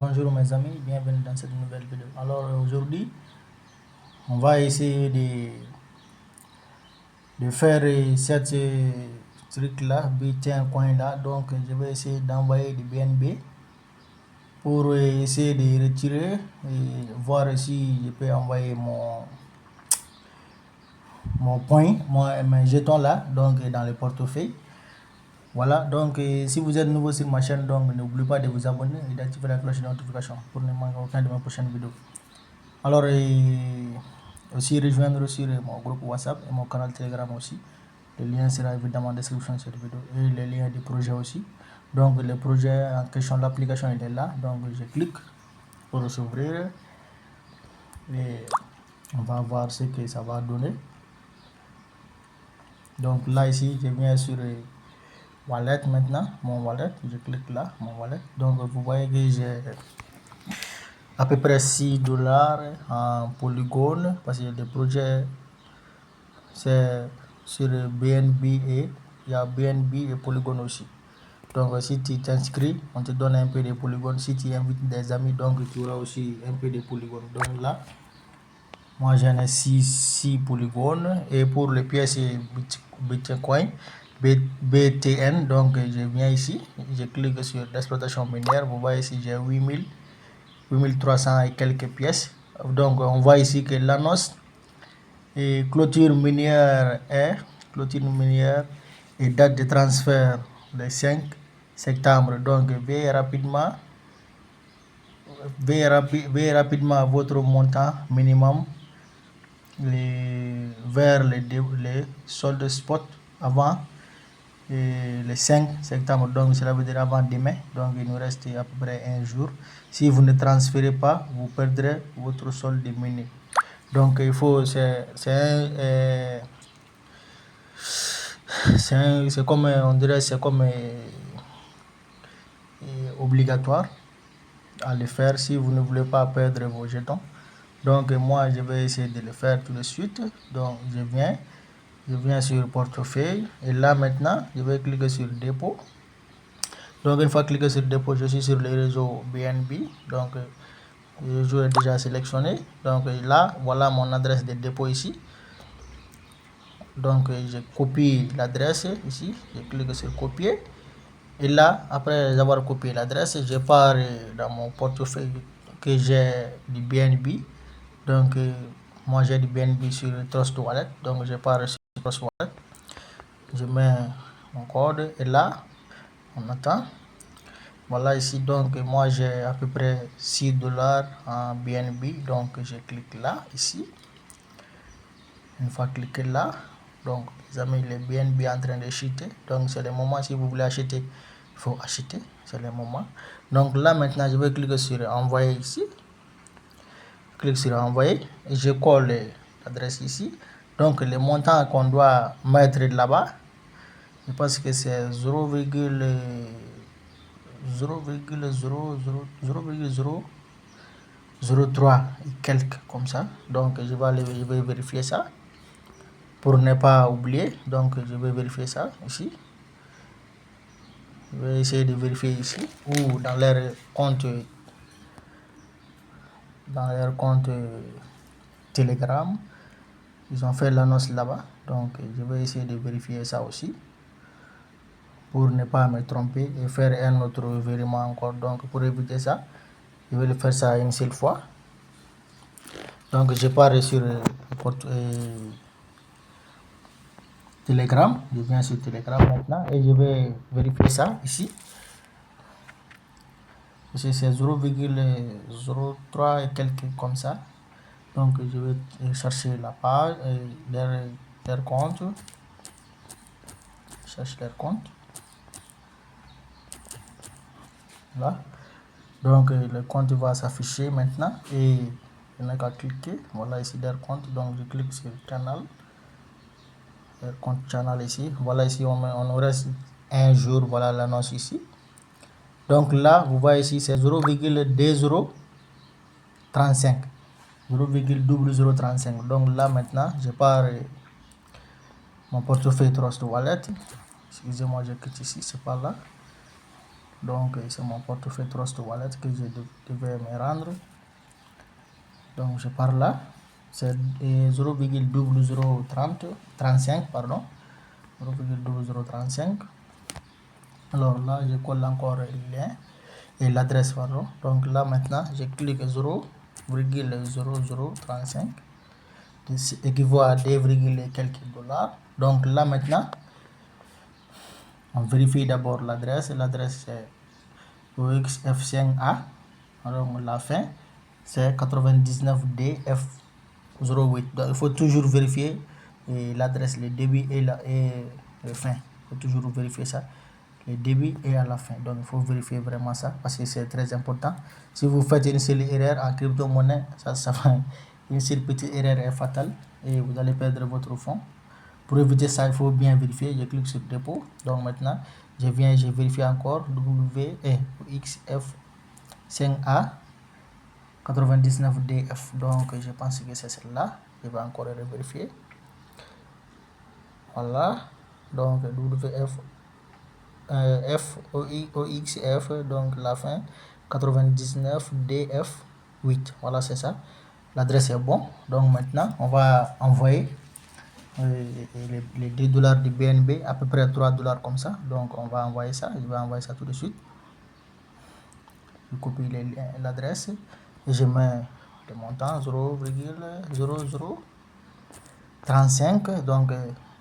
Bonjour mes amis, bienvenue dans cette nouvelle vidéo. Alors aujourd'hui, on va essayer de faire cette truc là, un coin là. Donc je vais essayer d'envoyer du BNB pour essayer de retirer et voir si je peux envoyer mon point, mes jetons là, donc dans le portefeuille. Voilà, donc si vous êtes nouveau sur ma chaîne, donc n'oubliez pas de vous abonner et d'activer la cloche de notification pour ne manquer aucun de mes prochaines vidéos. Alors, aussi rejoindre sur mon groupe WhatsApp et mon canal Telegram aussi. Le lien sera évidemment en description de cette vidéo et le lien du projet aussi. Donc, le projet en question, l'application est là. Donc, je clique pour s'ouvrir et on va voir ce que ça va donner. Donc, là, ici, je viens sur Wallet maintenant, mon wallet. Je clique là, mon wallet. Donc, vous voyez que j'ai à peu près $6 en polygone parce que le projet c'est sur BNB et il y a BNB et Polygon aussi. Donc si tu t'inscris, on te donne un peu de Polygon. Si tu invites des amis, donc tu auras aussi un peu de Polygon. Donc là, moi j'en ai 6 polygones. Et pour les pièces Bitcoin, BTN, donc je viens ici, je clique sur l'exploitation minière. Vous voyez ici j'ai 8300 et quelques pièces. Donc on voit ici que l'annonce et clôture minière et date de transfert le 5 septembre. Donc veuillez rapidement votre montant minimum vers les soldes spot avant le 5 septembre. Donc cela veut dire avant demain. Donc il nous reste à peu près un jour. Si vous ne transférez pas, vous perdrez votre solde mini. Donc il faut c'est comme on dirait c'est comme obligatoire à le faire si vous ne voulez pas perdre vos jetons. Donc moi je vais essayer de le faire tout de suite. Donc je viens sur portefeuille et là maintenant je vais cliquer sur dépôt. Donc une fois cliqué sur dépôt, je suis sur le réseau BNB. Donc le réseau est déjà sélectionné. Donc là voilà mon adresse de dépôt ici. Donc je copie l'adresse ici, je clique sur copier et là après avoir copié l'adresse, je pars dans mon portefeuille que j'ai du BNB. Donc moi j'ai du BNB sur Trust Wallet, donc je pars sur Trust Wallet, je mets mon code et là on attend. Voilà ici, donc moi j'ai à peu près $6 en BNB, donc je clique là ici. Une fois cliqué là, donc les amis, le BNB est en train de chuter. Donc c'est le moment, si vous voulez acheter, il faut acheter, c'est le moment. Donc là maintenant je vais cliquer sur envoyer ici, clique sur envoyer et je colle l'adresse ici. Donc le montant qu'on doit mettre là-bas, je pense que c'est 0,003 et quelques comme ça. Donc je vais vérifier ça pour ne pas oublier. Donc je vais vérifier ça ici. Je vais essayer de vérifier ici ou dans leur compte Telegram. Ils ont fait l'annonce là-bas. Donc je vais essayer de vérifier ça aussi pour ne pas me tromper et faire un autre virement encore. Donc pour éviter ça, je vais le faire ça une seule fois. Donc je pars sur Telegram, je viens sur Telegram maintenant et je vais vérifier ça ici. C'est 0,03 et quelques comme ça. Donc je vais chercher la page, leur compte. Cherche leur compte. Là. Donc le compte va s'afficher maintenant et je n'ai qu'à cliquer. Voilà ici leur compte. Donc je clique sur canal. Leur compte channel ici. Voilà ici on nous reste un jour. Voilà l'annonce ici. Donc là vous voyez ici c'est 0,2035. 0,0035. Donc là maintenant je pars mon portefeuille Trust Wallet. Excusez-moi, je quitte ici, c'est pas là. Donc c'est mon portefeuille Trust Wallet que je devais me rendre. Donc je pars là, c'est 0,0035, pardon, 0,0035. Alors là, je colle encore le lien et l'adresse, pardon. Donc là maintenant, je clique 0,0035, qui équivaut à 2, quelques dollars. Donc là maintenant, on vérifie d'abord l'adresse. L'adresse c'est OXF5A. Alors la fin c'est 99DF08. Donc il faut toujours vérifier l'adresse, le début et la fin. Il faut toujours vérifier ça, le début et à la fin. Donc il faut vérifier vraiment ça parce que c'est très important. Si vous faites une seule erreur en crypto-monnaie, ça va, une seule petite erreur est fatale et vous allez perdre votre fonds. Pour éviter ça, il faut bien vérifier. Je clique sur dépôt. Donc maintenant, je vérifie encore WXF5A 99DF. Donc je pense que c'est celle-là. Je vais encore vérifier. Voilà. Donc OXF, donc la fin 99DF8. Voilà, c'est ça. L'adresse est bon. Donc maintenant, on va envoyer les 2 dollars du BNB, à peu près 3 dollars comme ça. Donc on va envoyer ça. Je vais envoyer ça tout de suite. Je copie l'adresse et je mets le montant 0,0035, donc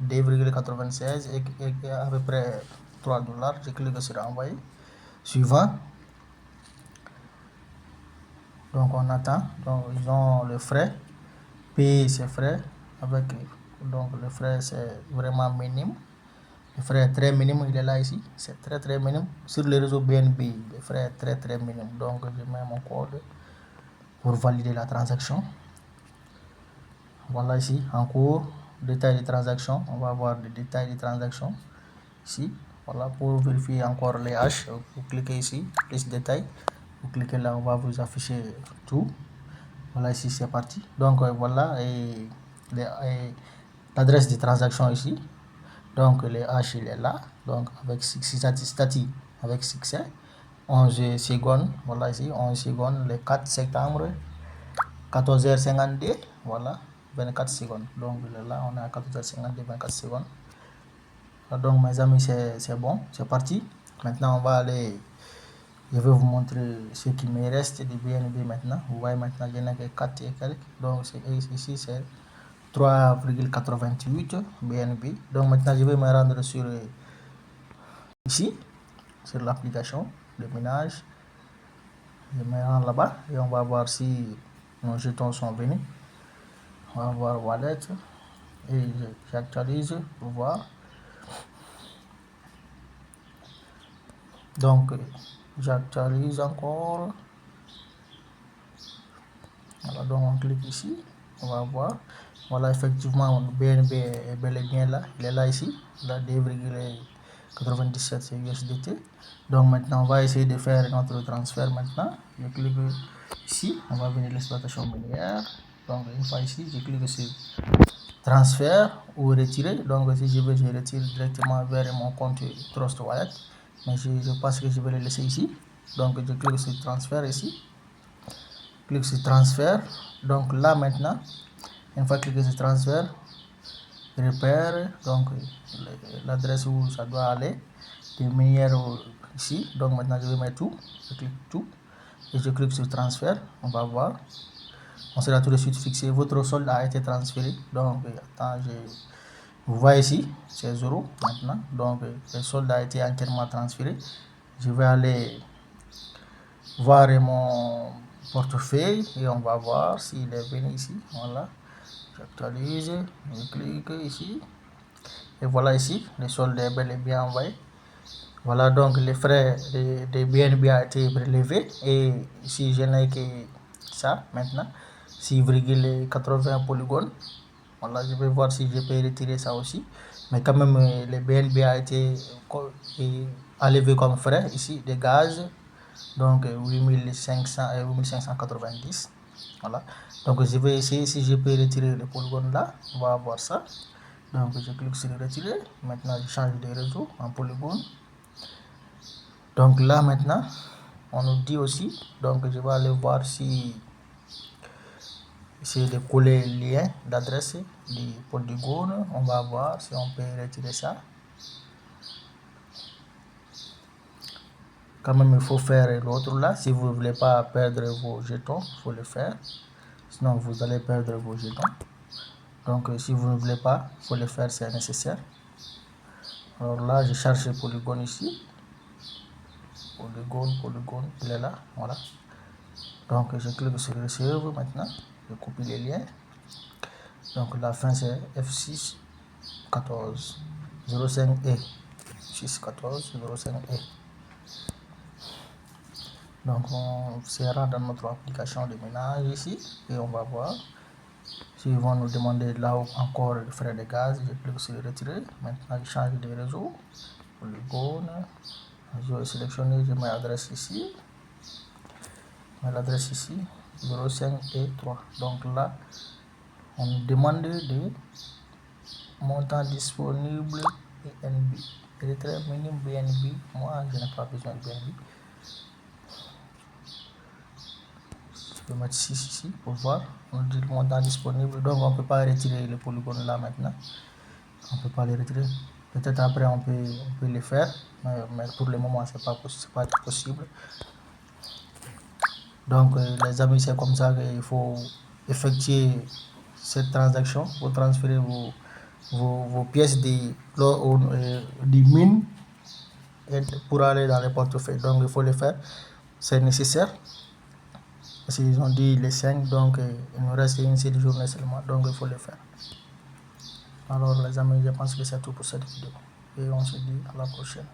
2,96 et à peu près 3 dollars. Je clique sur envoyer. Suivant. Donc on attend. Donc ils ont le frais. Payer ces frais avec. Donc le frais c'est vraiment minime. Le frais est très minime, il est là ici. C'est très minime. Sur le réseau BNB, le frais est très minime. Donc je mets mon code pour valider la transaction. Voilà ici, en cours, détail de transaction. On va voir le détail de transaction ici. Voilà, pour vérifier encore les hash, vous cliquez ici, plus détail. Vous cliquez là, on va vous afficher tout. Voilà, ici c'est parti. Donc voilà, et l'adresse de transaction ici. Donc le hash il est là. Donc avec statut avec succès. 11 secondes. Voilà ici, 11 secondes, le 4 septembre, 14h52. Voilà, 24 secondes. Donc là, on est à 14h52, 24 secondes. Donc mes amis, c'est bon, c'est parti. Maintenant, on va aller. Je vais vous montrer ce qui me reste de BNB maintenant. Vous voyez maintenant, je n'ai que 4 et quelques. Donc ici, c'est 3,88 BNB. Donc maintenant, je vais me rendre sur ici, sur l'application de minage. Je me rends là-bas et on va voir si nos jetons sont venus. On va voir wallet et j'actualise pour voir. Donc j'actualise encore. Voilà, donc on clique ici, on va voir. Voilà, effectivement BNB est bel et bien là, il est là ici, là 2,97 USDT. Donc maintenant on va essayer de faire notre transfert maintenant. Je clique ici, on va venir l'exploitation minière. Donc une fois ici, je clique sur transfert ou retirer. Donc si je veux, je retire directement vers mon compte Trust Wallet. Mais je pense que je vais le laisser ici. Donc je clique sur transfert ici. Clique sur transfert. Donc là maintenant, une fois cliqué sur transfert, repère donc l'adresse où ça doit aller, de manière ici. Donc maintenant je vais mettre tout. Je clique tout et je clique sur transfert. On va voir. On sera tout de suite fixé. Votre solde a été transféré. Donc attends, vous voyez ici, c'est 0 maintenant. Donc le solde a été entièrement transféré. Je vais aller voir mon portefeuille et on va voir s'il est venu ici. Voilà, j'actualise, je clique ici et voilà ici, le solde est bel et bien envoyé. Voilà, donc les frais de BNB a été prélevé et ici je n'ai que ça maintenant, 6,80 polygones. Voilà, je vais voir si je peux retirer ça aussi, mais quand même le BNB a été enlevé comme frais ici de gaz. Donc 8500 et 8590. Voilà, donc je vais essayer si je peux retirer le polygone là. On va voir ça. Donc je clique sur retirer. Maintenant je change de réseau en polygone. Donc là maintenant, on nous dit aussi, donc je vais aller voir si c'est de coller le lien d'adresse du Polygone. On va voir si on peut retirer ça. Quand même, il faut faire l'autre là. Si vous ne voulez pas perdre vos jetons, il faut le faire. Sinon, vous allez perdre vos jetons. Donc, si vous ne voulez pas, il faut le faire, c'est nécessaire. Alors là, je cherche le polygone ici. Polygone, il est là. Voilà. Donc, je clique sur Receive maintenant. Je copie les liens. Donc, la fin c'est F6 14 05E. 6 14 05E. Donc, on sera dans notre application de ménage ici et on va voir. S'ils vont nous demander là encore le frais de gaz, je clique sur retirer. Maintenant, je change de réseau. Polygone. Je vais sélectionner, je mets l'adresse ici. L'adresse ici, 05 et 3. Donc là, on nous demande de montant disponible BNB. Retrait minimum BNB. Moi, je n'ai pas besoin de BNB. Je vais mettre 6 ici pour voir. On dit le montant disponible. Donc, on ne peut pas retirer le polygone là maintenant. On ne peut pas les retirer. Peut-être après, on peut le faire. Mais pour le moment, ce n'est pas possible. Donc, les amis, c'est comme ça qu'il faut effectuer cette transaction. Vous transférez vos pièces des mines pour aller dans les portefeuilles. Donc, il faut le faire. C'est nécessaire. Parce qu'ils ont dit les 5, donc il nous reste une seule journée seulement. Donc, il faut le faire. Alors, les amis, je pense que c'est tout pour cette vidéo. Et on se dit à la prochaine.